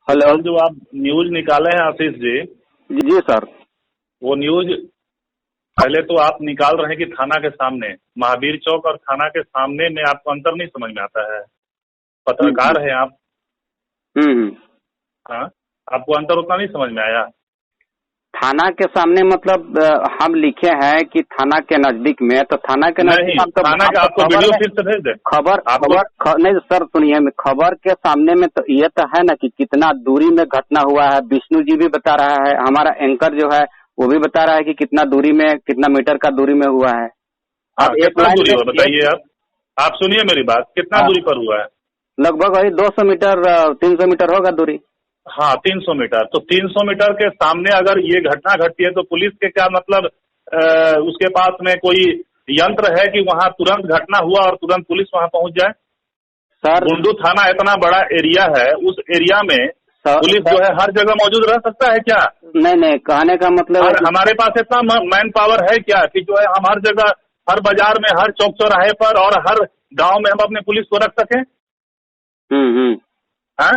Hello. जो आप news निकाले हैं आशीष जी, जी सर। वो न्यूज पहले तो आप निकाल रहे हैं कि थाना के सामने, महावीर चौक और थाना के सामने में आपको अंतर नहीं समझ में आता है? पत्रकार हैं आप। हाँ, आपको अंतर उतना नहीं समझ में आया? थाना के सामने मतलब हम लिखे हैं कि थाना के नजदीक में, तो थाना के नजदीक नहीं, थाना का आपको वीडियो फिर से भेज दे। नहीं सर सुनिए, खबर के सामने में तो ये तो है ना कि कितना दूरी में घटना हुआ है। विष्णु जी भी बता रहा है, हमारा एंकर जो है वो भी बता रहा है कि कितना दूरी में, कितना मीटर का दूरी में हुआ है। अब कितना दूरी हुआ बताइए आप सुनिए मेरी बात, कितना दूरी पर हुआ है? लगभग वही 200 मीटर 300 मीटर होगा दूरी। हाँ, 300 मीटर। तो 300 मीटर के सामने अगर ये घटना घटती है तो पुलिस के क्या मतलब उसके पास में कोई यंत्र है कि वहाँ तुरंत घटना हुआ और तुरंत पुलिस वहाँ पहुँच जाए? सर बुंडू थाना इतना बड़ा एरिया है, उस एरिया में पुलिस जो है हर जगह मौजूद रह सकता है क्या? नहीं, कहने का मतलब हमारे पास इतना मैन पावर है क्या कि जो है हम हर जगह, हर बाजार में, हर चौक चौराहे पर और हर गांव में हम अपने पुलिस को रख सकें? हाँ,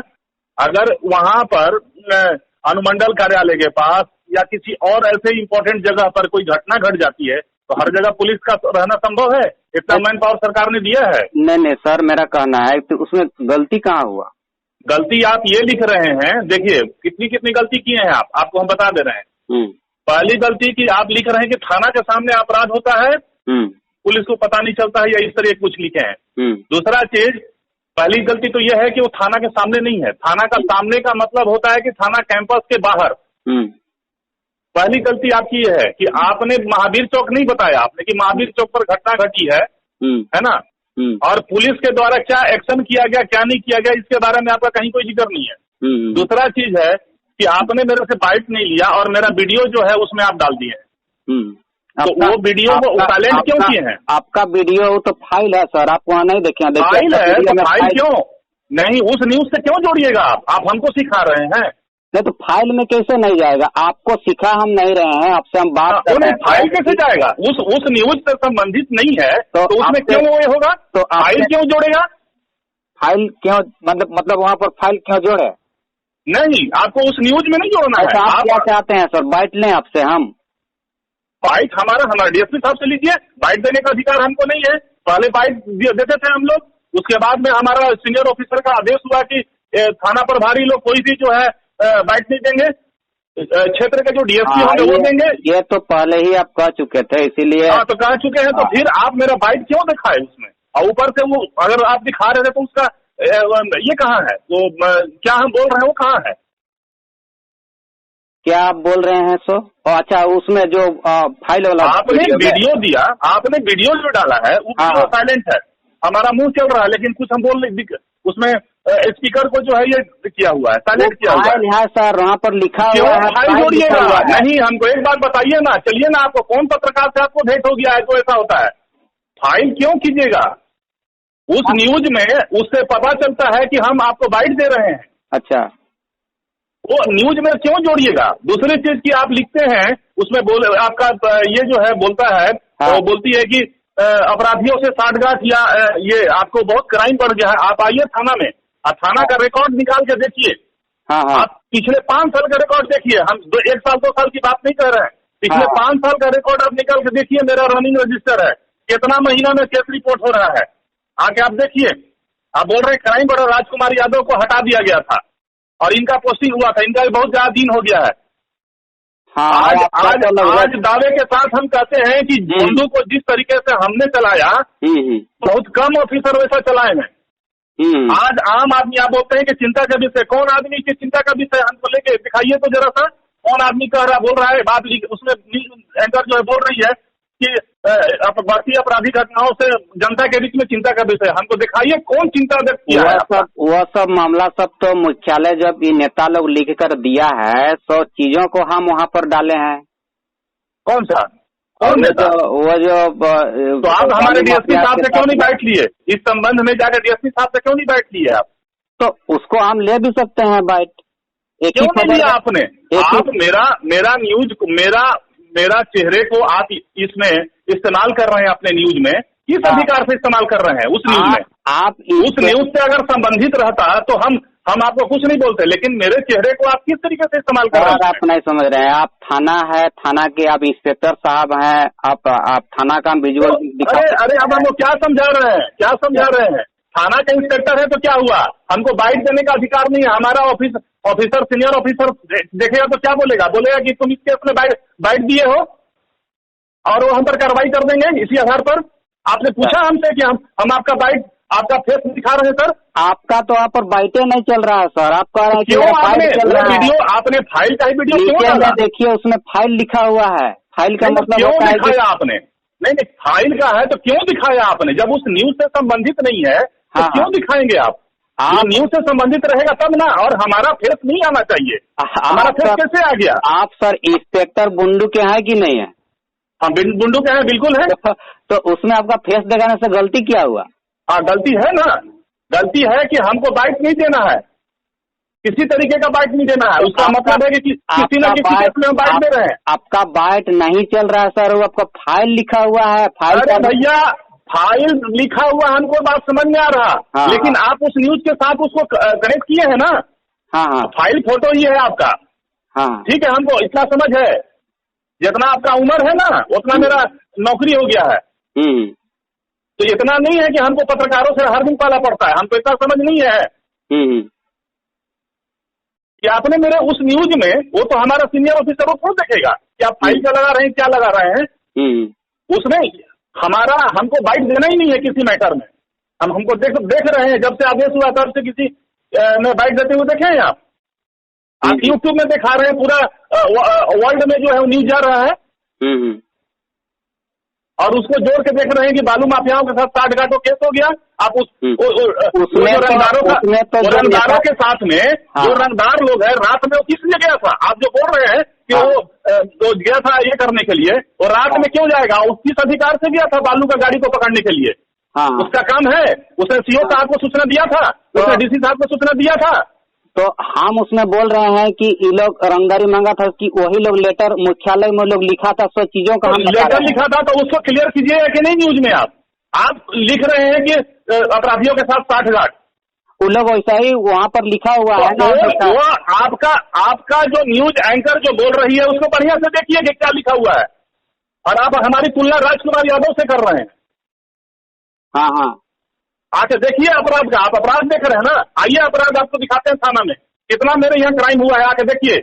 अगर वहां पर अनुमंडल कार्यालय के पास या किसी और ऐसे इम्पोर्टेंट जगह पर कोई घटना घट जाती है तो हर जगह पुलिस का रहना संभव है? इतना मैन पावर सरकार ने दिया है? नहीं सर, मेरा कहना है तो उसमें गलती कहाँ हुआ? गलती आप ये लिख रहे हैं, देखिए कितनी गलती किए हैं आपको हम बता दे रहे हैं। पहली गलती की आप लिख रहे हैं कि थाना के सामने अपराध होता है, पुलिस को पता नहीं चलता है, या इस तरह कुछ लिखे हैं। दूसरा चीज, पहली गलती तो यह है कि वो थाना के सामने नहीं है। थाना का सामने का मतलब होता है कि थाना कैंपस के बाहर। पहली गलती आपकी यह है कि आपने महावीर चौक नहीं बताया आपने कि महावीर चौक पर घटना घटी है ना? और पुलिस के द्वारा क्या एक्शन किया गया, क्या नहीं किया गया, इसके बारे में आपका कहीं कोई जिक्र नहीं है। दूसरा चीज है कि आपने मेरे से बाइट नहीं लिया और मेरा वीडियो जो है उसमें आप डाल दिए हैं। तो वो वीडियो को साइलेंट क्यों किए हैं? आपका वीडियो तो फाइल है सर, आप वहाँ नहीं देखे? फाइल है तो फाइल क्यों नहीं? उस न्यूज से क्यों जोड़िएगा आप हमको सिखा रहे हैं? नहीं तो फाइल में कैसे नहीं जाएगा? आपको सिखा हम नहीं रहे हैं, आपसे हम बात कर रहे हैं। फाइल कैसे जाएगा? उस न्यूज से संबंधित नहीं है तो उसमें क्यों वो होगा? तो फाइल क्यों जोड़ेगा? फाइल क्यों मतलब वहाँ पर फाइल क्यों जोड़े? नहीं, आपको उस न्यूज में नहीं जोड़ना है। आप क्या चाहते हैं सर, बाइट लें आपसे हम? बाइट हमारा डीएसपी साहब से लीजिए, बाइट देने का अधिकार हमको नहीं है। पहले बाइट देते थे हम लोग, उसके बाद में हमारा सीनियर ऑफिसर का आदेश हुआ कि थाना प्रभारी लोग कोई भी जो है बाइट नहीं देंगे, क्षेत्र के जो डीएसपी होंगे वो देंगे। ये तो पहले ही आप कह चुके थे, इसीलिए। हाँ, तो कह चुके हैं तो फिर आप मेरा बाइट क्यों दिखाए उसमें? और ऊपर से वो अगर आप दिखा रहे थे तो उसका ये कहाँ है? वो क्या हम बोल रहे हैं वो कहाँ है? क्या आप बोल रहे हैं सो? अच्छा, उसमें जो फाइल वाला आपने वीडियो दिया, आपने वीडियो जो डाला है वो वीडियो साइलेंट है, हमारा मुंह चल रहा है लेकिन कुछ हम बोल नहीं, उसमें स्पीकर को जो है ये किया हुआ है, साइलेंट किया हुआ है सर, वहाँ पर लिखा हुआ है। फाइल जोड़िएगा। नहीं, हमको एक बात बताइए ना, चलिए ना, आपको कौन पत्रकार से आपको भेंट हो गया है तो ऐसा होता है? फाइल क्यों कीजिएगा? उस न्यूज में उससे पता चलता है कि हम आपको बाइट दे रहे हैं। अच्छा, वो न्यूज में क्यों जोड़िएगा? दूसरी चीज की आप लिखते हैं उसमें आपका ये जो है बोलता है, वो बोलती है कि अपराधियों से साठगांठ या ये आपको बहुत क्राइम बढ़ गया है। आप आइए थाना में और थाना का रिकॉर्ड निकाल के देखिए। आप पिछले 5 साल का रिकॉर्ड देखिए, हम 1 साल 2 साल की बात नहीं कर रहे हैं। पिछले 5 साल का रिकॉर्ड आप निकाल के देखिए, मेरा रनिंग रजिस्टर है, कितना महीना में केस रिपोर्ट हो रहा है, आके आप देखिए। आप बोल रहे हैं क्राइम बढ़ा, राजकुमार यादव को हटा दिया गया था और इनका पोस्टिंग हुआ था, इनका बहुत ज्यादा दिन हो गया है। आज दावे के साथ हम कहते हैं कि बुंडू को जिस तरीके से हमने चलाया, बहुत कम ऑफिसर वैसा चलाए हैं। आज आम आदमी, आप बोलते हैं कि चिंता का विषय, कौन आदमी की चिंता का विषय हमको लेके दिखाइए तो जरा सा, कौन आदमी कह रहा बोल रहा है बात, उसमें एंकर जो है बोल रही है कि बढ़ती अपराधी घटनाओं से जनता के बीच में चिंता का विषय, हमको दिखाइए कौन चिंता व्यक्त किया है। वह सब मामला सब तो मुख्यालय जब ये नेता लोग लिख कर दिया है तो चीजों को हम वहाँ पर डाले हैं। कौन सा? कौन नेता? वो जो तो आप हमारे डीएसपी साहब से क्यों नहीं बैठ लिए? इस संबंध में जाकर डीएसपी साहब से क्यों नहीं बैठ लिए आप? तो उसको हम ले भी सकते हैं बाइट। क्यों नहीं लिया आपने? आप मेरा न्यूज, मेरा चेहरे को आप इसमें इस्तेमाल कर रहे हैं अपने न्यूज में, किस अधिकार से इस्तेमाल कर रहे हैं? उस न्यूज में आप उस न्यूज से अगर संबंधित रहता तो हम हम आपको कुछ नहीं बोलते, लेकिन मेरे चेहरे को आप किस तरीके से इस्तेमाल कर रहे हैं? आप नहीं समझ रहे हैं, आप थाना है, थाना के आप इंस्पेक्टर साहब हैं, आप थाना का विजुअल तो, अरे अब हमको क्या समझा रहे हैं, क्या समझा रहे हैं? थाना के इंस्पेक्टर है तो क्या हुआ? हमको बाइट देने का अधिकार नहीं है। हमारा ऑफिसर सीनियर ऑफिसर देखेगा तो क्या बोलेगा? बोलेगा कि तुम इस केस में बाइट दिए हो और वो हम पर कार्रवाई कर देंगे इसी आधार पर। आपने पूछा हमसे कि हम आपका फेस दिखा रहे हैं सर? आपका तो आप पर बाइटे नहीं चल रहा है सर, आप कह रहे हैं क्यों आपने फाइल का ही वीडियो क्यों डाला? देखिए उसमें फाइल लिखा हुआ है, फाइल का मतलब क्यों दिखाया आपने? नहीं, फाइल का है तो क्यों दिखाया आपने? जब उस न्यूज से संबंधित नहीं है तो क्यों दिखाएंगे आप? न्यूज से संबंधित रहेगा तब ना, और हमारा फेस नहीं आना चाहिए। हमारा फेस कैसे आ गया? आप सर इंस्पेक्टर बुंडू के हैं कि नहीं है? हाँ, बुंडू के हैं, बिल्कुल है। तो उसमें आपका फेस दिखाने से गलती क्या हुआ? हाँ, गलती है ना, गलती है कि हमको बाइट नहीं देना है, किसी तरीके का बाइट नहीं देना है। उसका मतलब है कि किसी न किसी केस में हम बाइट दे रहे हैं। आपका बाइट नहीं चल रहा है सर, वो आपका फाइल लिखा हुआ है। फाइल अरे भैया, फाइल लिखा हुआ हमको बात समझ में आ रहा, लेकिन आप उस न्यूज के साथ उसको कनेक्ट किए हैं ना। हाँ, फाइल फोटो ही है आपका। हाँ, ठीक है, हमको इतना समझ है, जितना आपका उम्र है ना उतना मेरा नौकरी हो गया है। तो इतना नहीं है कि हमको पत्रकारों से हर दिन पाला पड़ता है, हमको इतना समझ नहीं है कि आपने मेरे उस न्यूज में, वो तो हमारा सीनियर ऑफिसर वो खुद देखेगा कि आप फाइल क्या लगा रहे हैं, क्या लगा रहे हैं। उसमें हमको बाइट देना ही नहीं है किसी मैटर में। हमको देख रहे हैं, जब से आदेश हुआ तब से किसी ने बाइट देते हुए देखे हैं आप यूट्यूब में दिखा रहे हैं, पूरा वर्ल्ड में जो है वो न्यूज जा रहा है। और उसको जोड़ के देख रहे हैं कि बालू माफियाओं के साथ साठगांठों केस हो गया। आप रंगदारों के साथ में जो रंगदार लोग हैं, रात में वो किस लिए गया था? आप जो बोल रहे हैं कि वो गया था ये करने के लिए, वो रात में क्यों जाएगा? वो किस अधिकार से गया था बालू का गाड़ी को पकड़ने के लिए? उसका काम है, उसने सीओ साहब को सूचना दिया था, उसने डीसी साहब को सूचना दिया था। तो हम उसमें बोल रहे हैं कि ये लोग रंगदारी मांगा था कि वही लोग लेटर मुख्यालय में लोग लिखा था, सब चीजों का हम लेटर लिखा था, तो उसको क्लियर कीजिएगा कि नहीं न्यूज में? आप लिख रहे हैं कि अपराधियों के साथ साठगांठ, वो लोग वैसा ही वहाँ पर लिखा हुआ है ना। वो आपका जो न्यूज एंकर जो बोल रही है उसको बढ़िया से देखिए कि क्या लिखा हुआ है, और आप हमारी तुलना राजकुमार यादव से कर रहे हैं। हाँ, आके देखिए अपराध का, आप अपराध देख रहे हैं ना, आइए अपराध आपको दिखाते हैं थाना में कितना मेरे यहाँ क्राइम हुआ है, आके देखिए।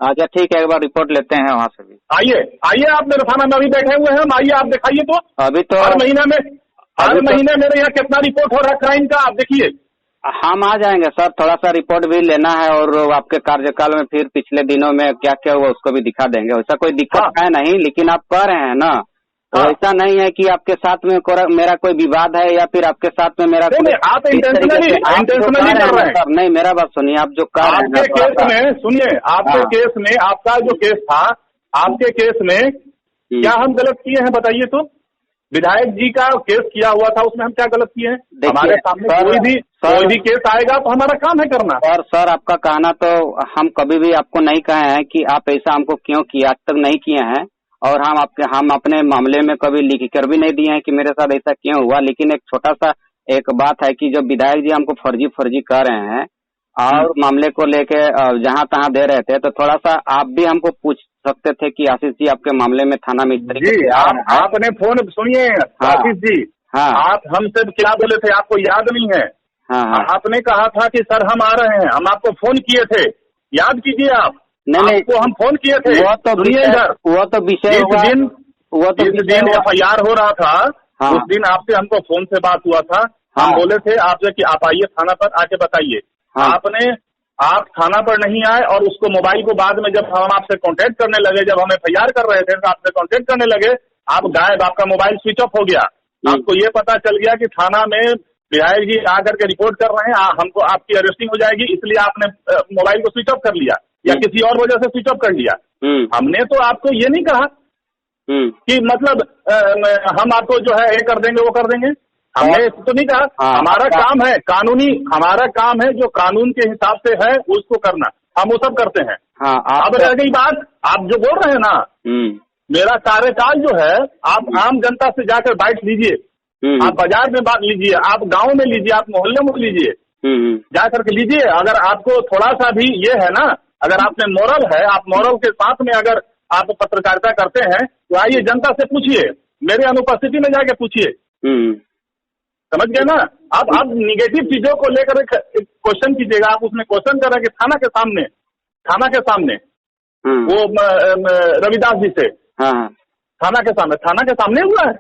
अच्छा ठीक है, एक बार रिपोर्ट लेते हैं वहाँ से भी। आइए आप मेरे थाना में अभी बैठे हुए हैं, आइए आप दिखाइए। तो अभी तो हर महीने मेरे यहाँ कितना रिपोर्ट हो रहा है क्राइम का, आप देखिए। हम आ जाएंगे सर, थोड़ा सा रिपोर्ट भी लेना है, और आपके कार्यकाल में फिर पिछले दिनों में क्या क्या हुआ उसको भी दिखा देंगे। वैसा कोई दिक्कत है नहीं, लेकिन आप कह रहे हैं ना, तो ऐसा नहीं है कि आपके साथ में मेरा कोई विवाद है या फिर आपके साथ में मेरा आप इंटेंशनली कर रहे हैं सर। नहीं, मेरा बात सुनिए, आप जो कह रहे हैं आपके केस में, सुनिए, आपके केस में, आपका जो केस था, आपके केस में क्या हम गलत किए हैं बताइए? तो विधायक जी का केस किया हुआ था, उसमें हम क्या गलत किए हैं? हमारे सामने कोई भी केस आएगा तो हमारा काम है करना। और सर आपका कहना तो हम कभी भी आपको नहीं कहे हैं कि आप ऐसा हमको क्यों किया, आज तक नहीं किए हैं, और हम अपने मामले में कभी लिख कर भी नहीं दिए हैं कि मेरे साथ ऐसा क्यों हुआ। लेकिन एक छोटा सा एक बात है कि जब विधायक जी हमको फर्जी कर रहे हैं और मामले को लेके जहां तहां दे रहे थे, तो थोड़ा सा आप भी हमको पूछ सकते थे कि आशीष जी आपके मामले में थाना में इस तरीके से आपने फोन, सुनिए आशीष जी, आप हमसे क्या बोले थे आपको याद नहीं है? आपने कहा था कि सर हम आ रहे हैं, हम आपको फोन किए थे, याद कीजिए आप। नहीं, तो हम फोन किए थे, वो तो विषय जिस दिन FIR हो रहा था, उस दिन आपसे हमको फोन से बात हुआ था। हम बोले थे आपसे कि आप आइए थाना पर, आके बताइए। आप थाना पर नहीं आए, और उसको मोबाइल को बाद में जब हम आपसे कांटेक्ट करने लगे, जब हम FIR कर रहे थे तो आपसे कांटेक्ट करने लगे, आप गायब, आपका मोबाइल स्विच ऑफ हो गया। आपको ये पता चल गया कि थाना में विधायक जी आकर के रिपोर्ट कर रहे हैं, हमको आपकी अरेस्टिंग हो जाएगी, इसलिए आपने मोबाइल को स्विच ऑफ कर लिया या किसी और वजह से स्विच ऑफ कर लिया। हमने तो आपको ये नहीं कहा कि मतलब हम आपको जो है ये कर देंगे वो कर देंगे, हमने तो नहीं कहा। हमारा काम है कानूनी, हमारा काम है जो कानून के हिसाब से है उसको करना, हम वो सब करते हैं। अब रह गई बात, आप जो बोल रहे हैं ना, मेरा कार्यकाल जो है, आप आम जनता से जाकर बाइट लीजिए, आप बाजार में बात लीजिए, आप गांव में लीजिए, आप मोहल्ले में लीजिए, जा करके लीजिए। अगर आपको थोड़ा सा भी ये है ना, अगर आप में मोरल है, आप मोरल के साथ में अगर आप पत्रकारिता करते हैं तो आइए जनता से पूछिए, मेरे अनुपस्थिति में जाके पूछिए। समझ गए ना? आप निगेटिव चीजों को लेकर क्वेश्चन कीजिएगा। आप उसमें क्वेश्चन कर रहे हैं कि थाना के सामने वो रविदास जी से थाना के सामने हुआ है।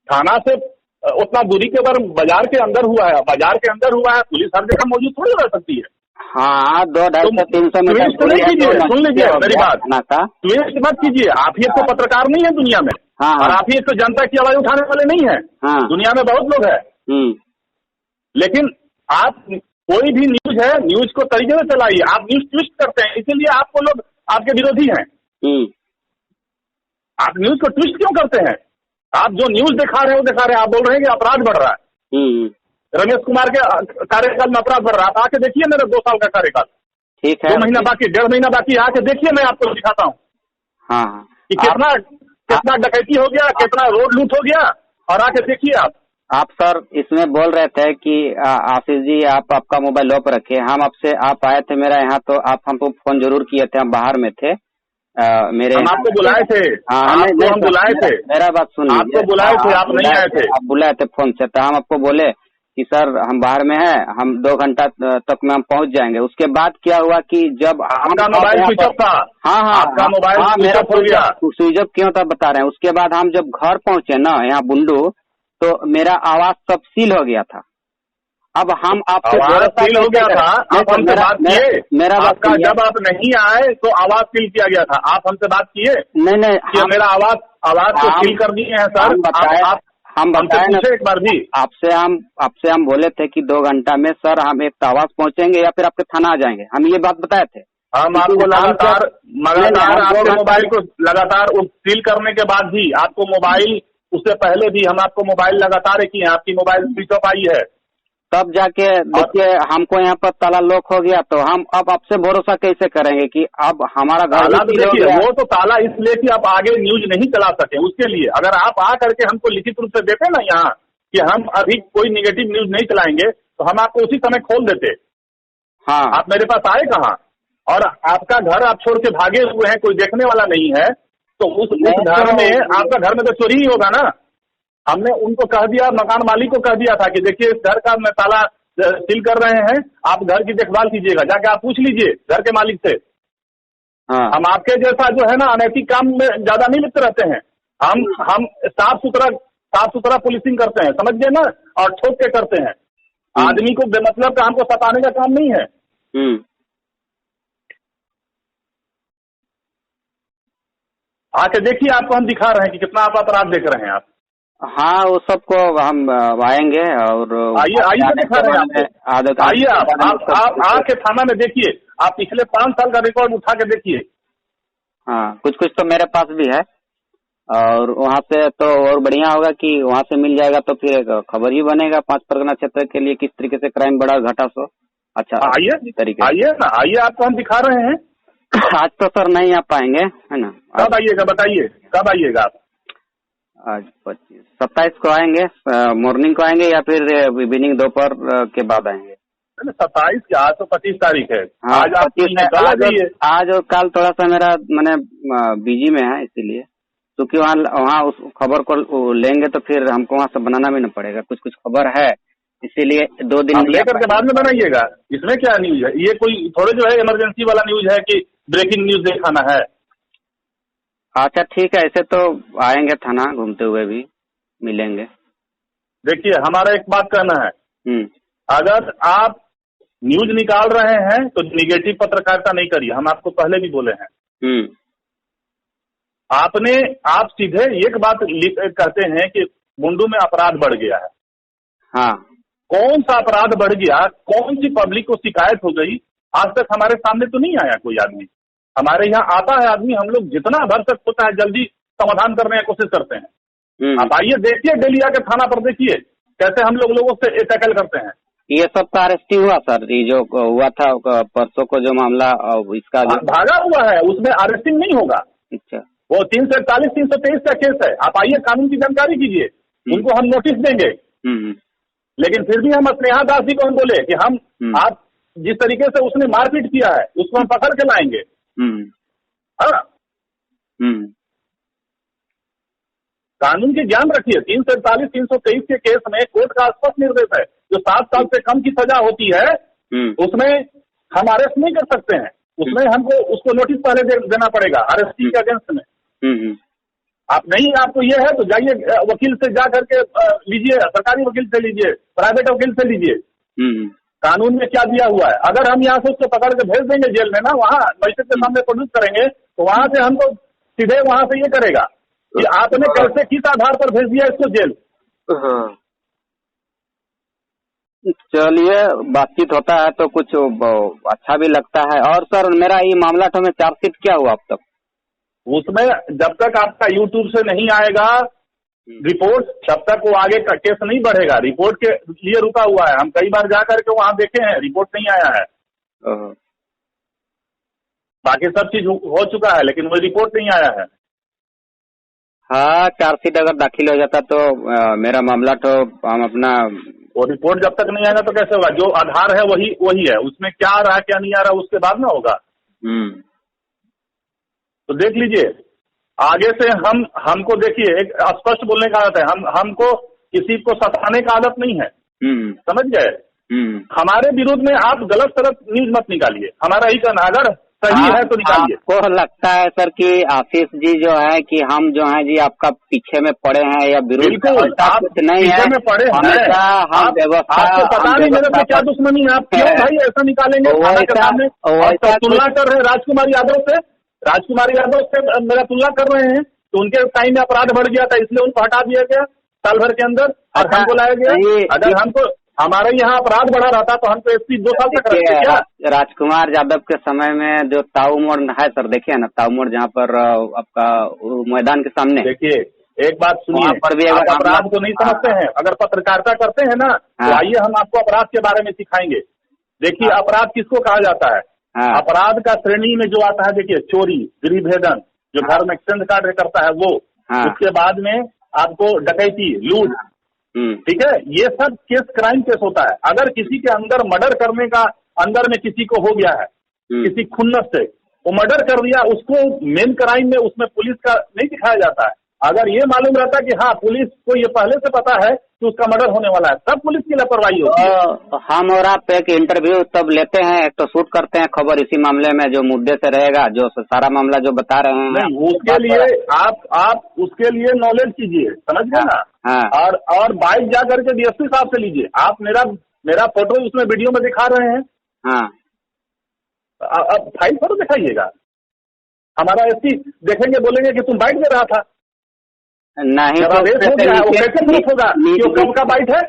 थाना से उतना दूरी के ऊपर बाजार के अंदर हुआ है। पुलिस हर जगह मौजूद थोड़ी रह सकती है। हाँ, 200-250 मीटर। सुन लीजिए मेरी बात, ट्वीट मत कीजिए। आप ही एक तो पत्रकार नहीं है दुनिया में, और आप ही एक तो जनता की आवाज उठाने वाले नहीं है। दुनिया में बहुत लोग हैं, लेकिन आप कोई भी न्यूज है, न्यूज को तरीके से चलाइए। आप न्यूज ट्विस्ट करते हैं, इसीलिए आपको लोग आपके विरोधी हैं। आप न्यूज को ट्विस्ट क्यों करते हैं? आप जो न्यूज दिखा रहे हैं, आप बोल रहे हैं कि अपराध बढ़ रहा है। रमेश कुमार के कार्यकाल में अपराध बढ़ रहा है। आप आके देखिए मेरा 2 साल का कार्यकाल, ठीक है, 2 महीना बाकी, 1.5 महीना बाकी, आके देखिए, मैं आपको दिखाता हूँ कि कितना डकैती हो गया, कितना रोड लूट हो गया, और आके देखिए आप सर इसमें बोल रहे थे कि आशीष जी आपका मोबाइल लॉक रखे। आप आए थे मेरा यहाँ, तो आप हमको फोन जरूर किए थे, हम बाहर में थे। हम आपको बुलाए थे। हम बुलाए थे, मेरा बात सुनिए। आपको बुलाए थे, आप नहीं आए थे। आप बुलाए थे फोन से, तो हम आपको बोले कि सर हम बाहर में हैं, हम 2 घंटा तक में हम पहुंच जाएंगे। उसके बाद क्या हुआ कि जब आपका मोबाइल स्विच ऑफ था। आपका मोबाइल स्विच ऑफ हो गया। स्विच ऑफ क्यों था बता रहे हैं। उसके बाद हम जब घर पहुंचे ना यहाँ बुंडू, तो मेरा आवाज सब सील हो गया था। अब हम आपसे सील हो गया था, आप हमसे बात किए? मेरा बात का जब आप नहीं आए तो आवाज सील किया गया था, आप हमसे बात किए? नहीं, मेरा आवाज को सील कर दिए हैं सर। हम बताए ना एक बार भी आपसे हम बोले थे कि 2 घंटा में सर हम एक आवाज पहुंचेंगे या फिर आपके थाना आ जाएंगे। हम ये बात बताए थे। हम आपको लगातार आपके मोबाइल को लगातार सील करने के बाद भी आपको मोबाइल, उससे पहले भी हम आपको मोबाइल लगातार किए हैं, आपकी मोबाइल स्विच ऑफ आई है। तब जाके देखिए हमको यहाँ पर ताला लॉक हो गया, तो हम अब आपसे भरोसा कैसे करेंगे कि अब हमारा घर देखिए, वो तो ताला इसलिए कि आप आगे न्यूज नहीं चला सके, उसके लिए। अगर आप आ करके हमको लिखित रूप से देते ना यहाँ कि हम अभी कोई निगेटिव न्यूज नहीं चलाएंगे, तो हम आपको उसी समय खोल देते। आप मेरे पास आए कहाँ? और आपका घर आप छोड़ के भागे हुए हैं, कोई देखने वाला नहीं है, तो उस घर में, आपका घर में तो चोरी ही होगा ना। हमने उनको कह दिया, मकान मालिक को कह दिया था कि देखिए इस घर का मैं ताला सील कर रहे हैं, आप घर की देखभाल कीजिएगा, जाके आप पूछ लीजिए घर के मालिक से। हम आपके जैसा जो है ना अनैतिक काम में ज्यादा नहीं लिप्त रहते हैं। हम साफ सुथरा पुलिसिंग करते हैं, समझ गए ना, और ठोक के करते हैं। आदमी को बेमतलब का हमको सताने का काम नहीं है। आके देखिए, आपको हम दिखा रहे हैं कि कितना आप अपराध देख रहे हैं आप। हाँ, वो सबको हम आएंगे और आइए दिखा रहे हैं आपको। आइए आप आके थाना में देखिए, आप पिछले 5 साल का रिकॉर्ड उठा के देखिए। हाँ, कुछ तो मेरे पास भी है, और वहाँ से तो और बढ़िया होगा कि वहाँ से मिल जाएगा, तो फिर एक खबर ही बनेगा 5 परगना क्षेत्र के लिए, किस तरीके से क्राइम बढ़ा घटा। सो अच्छा, आइए आपको हम दिखा रहे हैं। आज तो सर नहीं आ पाएंगे, है ना? कब आइएगा बताइए, कब आइएगा आप? आज 27 को आएंगे, मॉर्निंग को आएंगे या फिर इवनिंग दोपहर के बाद आएंगे? 27 क्या, आज तो 25 तारीख है। हाँ, आज आप आज और कल थोड़ा सा मेरा मैंने बिजी में है, इसीलिए। क्योंकि वहाँ उस खबर को लेंगे तो फिर हमको वहाँ से बनाना भी न पड़ेगा, कुछ खबर है, इसीलिए 2 दिन लेकर के बाद में बनाइएगा। इसमें क्या न्यूज है? ये कोई थोड़े जो है इमरजेंसी वाला न्यूज है कि ब्रेकिंग न्यूज दिखाना है। अच्छा ठीक है, ऐसे तो आएंगे थाना, घूमते हुए भी मिलेंगे। देखिए, हमारा एक बात कहना है, अगर आप न्यूज निकाल रहे हैं तो निगेटिव पत्रकारिता नहीं करिए। हम आपको पहले भी बोले हैं। आप सीधे एक बात कहते हैं कि बुंडू में अपराध बढ़ गया है। हाँ, कौन सा अपराध बढ़ गया, कौन सी पब्लिक को शिकायत हो गई, आज तक हमारे सामने तो नहीं आया कोई आदमी। हमारे यहाँ आता है आदमी, हम लोग जितना भर तक होता है जल्दी समाधान करने की कोशिश करते हैं। आप आइए देखिए, डेलिया के थाना पर देखिए कैसे हम लोगों से टैकल करते हैं। ये सब का अरेस्टिंग हुआ सर? ये जो हुआ था परसों को जो मामला, इसका भागा हुआ है, उसमें अरेस्टिंग नहीं होगा। अच्छा, वो 341, 323 का केस है। आप आइए, कानून की जानकारी कीजिए, उनको हम नोटिस देंगे। लेकिन फिर भी हम स्नेहा दास जी को हम बोले कि हम आप जिस तरीके से उसने मारपीट किया है उसको हम पकड़ के लाएंगे। हाँ, कानून की ज्ञान रखिए। 347, 323 के केस में कोर्ट का स्पष्ट निर्देश है, जो 7 साल से कम की सजा होती है उसमें हम अरेस्ट नहीं कर सकते हैं, उसमें हमको उसको नोटिस पहले देना पड़ेगा अरेस्टी के अगेंस्ट में। आप नहीं, आपको ये है तो जाइए वकील से जा करके लीजिए, सरकारी वकील से लीजिए, प्राइवेट वकील से लीजिए। कानून में क्या दिया हुआ है, अगर हम यहाँ से उसको पकड़ के भेज देंगे जेल में ना, वहाँ मजिस्ट्रेट के सामने प्रोड्यूस करेंगे तो वहां से हमको सीधे वहां से ये करेगा कि आपने कैसे किस आधार पर भेज दिया इसको जेल। चलिए, बातचीत होता है तो कुछ अच्छा भी लगता है। और सर मेरा ये मामला तो में चार्जशीट क्या हुआ अब तक? उसमें जब तक आपका यूट्यूब से नहीं आएगा रिपोर्ट तब तक वो आगे का केस नहीं बढ़ेगा। रिपोर्ट के लिए रुका हुआ है, हम कई बार जा करके वहाँ देखे हैं, रिपोर्ट नहीं आया है। बाकी सब चीज हो चुका है लेकिन वो रिपोर्ट नहीं आया है। हाँ, चार्जशीट अगर दाखिल हो जाता तो मेरा मामला तो हम अपना, वो रिपोर्ट जब तक नहीं आएगा तो कैसे होगा? जो आधार है वही है, उसमें क्या आ रहा है क्या नहीं आ रहा उसके बाद में होगा। तो देख लीजिए आगे से हमको देखिए, एक स्पष्ट बोलने का आदत है, हमको किसी को सताने का आदत नहीं है, समझ गए? हमारे विरोध में आप गलत तरफ न्यूज मत निकालिए, हमारा ही कहना, अगर सही है तो निकालिए। आपको लगता है सर कि आशीष जी जो है कि हम जो है जी आपका पीछे में पड़े हैं या विरोध? बिल्कुल, आप पीछे में पड़े हैं, आपको पता नहीं मेरे से क्या दुश्मनी है, आप क्यों भाई ऐसा निकालेंगे? तुलना कर रहे हैं राजकुमार यादव से, मेरा तुलना कर रहे हैं तो उनके टाइम में अपराध बढ़ गया था इसलिए उनको हटा दिया गया साल भर के अंदर और हमको लाया गया। अगर हमको हमारे यहाँ अपराध बढ़ा रहा था तो हमको एसपी 2 साल तक रखते क्या? राजकुमार यादव के समय में जो ताऊ मोड़ है सर, देखिए ना ताऊ मोड़ जहाँ पर आपका मैदान के सामने, देखिए एक बात सुनिए, पर भी अगर अपराध को नहीं समझते हैं, अगर पत्रकारिता करते हैं ना तो आइए हम आपको अपराध के बारे में सिखाएंगे। देखिए अपराध किसको कहा जाता है? अपराध का श्रेणी में जो आता है, देखिए चोरी, गृहभेदन, जो घर में एक्सचेंज कार्य करता है वो, उसके बाद में आपको डकैती, लूट, ठीक है, ये सब केस क्राइम केस होता है। अगर किसी के अंदर मर्डर करने का अंदर में किसी को हो गया है किसी खुन्नस से, वो मर्डर कर दिया, उसको मेन क्राइम में उसमें पुलिस का नहीं दिखाया जाता है। अगर ये मालूम रहता कि हाँ पुलिस को ये पहले से पता है कि उसका मर्डर होने वाला है, तब पुलिस की लापरवाही होती है। हम और आप एक इंटरव्यू तब लेते हैं, एक तो शूट करते हैं खबर इसी मामले में जो मुद्दे से रहेगा, जो सारा मामला जो बता रहे हैं। नहीं, उसके लिए आप उसके लिए नॉलेज कीजिए, समझ गए ना? और बाइक जा करके डीएसपी साहब से लीजिए। आप मेरा फोटो उसमें वीडियो में दिखा रहे हैं, अब फाइल फोटो दिखाइएगा। हमारा एसपी देखेंगे, बोलेंगे कि तुम बाइक दे रहा था, नहीं तो कैसे प्रूफ होगा? कब का बाइट है?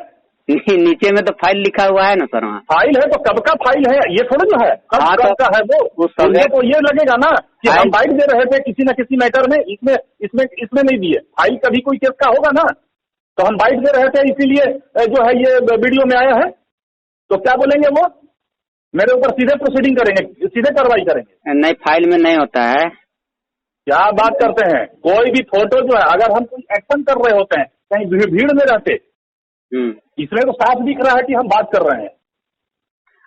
नीचे में तो फाइल लिखा हुआ है ना सर, वहाँ फाइल है तो कब का फाइल है, ये थोड़ा जो है कब का है वो तो ये लगेगा ना कि हम बाइट दे रहे थे किसी न किसी मैटर में, इसमें नहीं दिए। फाइल कभी कोई केस का होगा ना, तो हम बाइट दे रहे थे इसीलिए जो है ये वीडियो में आया है, तो क्या बोलेंगे वो? मेरे ऊपर सीधे प्रोसीडिंग करेंगे, सीधे कार्रवाई करेंगे। नहीं, फाइल में नहीं होता है। क्या बात करते हैं? कोई भी फोटो जो है, अगर हम कोई एक्शन कर रहे होते हैं कहीं भीड़ में रहते, इसमें तो साफ दिख रहा है कि हम बात कर रहे हैं।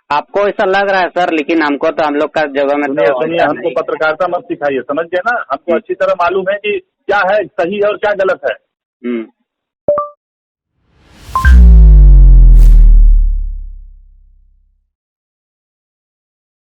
आपको ऐसा लग रहा है सर, लेकिन हमको तो हम लोग का जगह में सुनिए, हमको पत्रकारिता मत सिखाइए, समझ गए ना? हमको अच्छी तरह मालूम है कि क्या है सही है और क्या गलत है।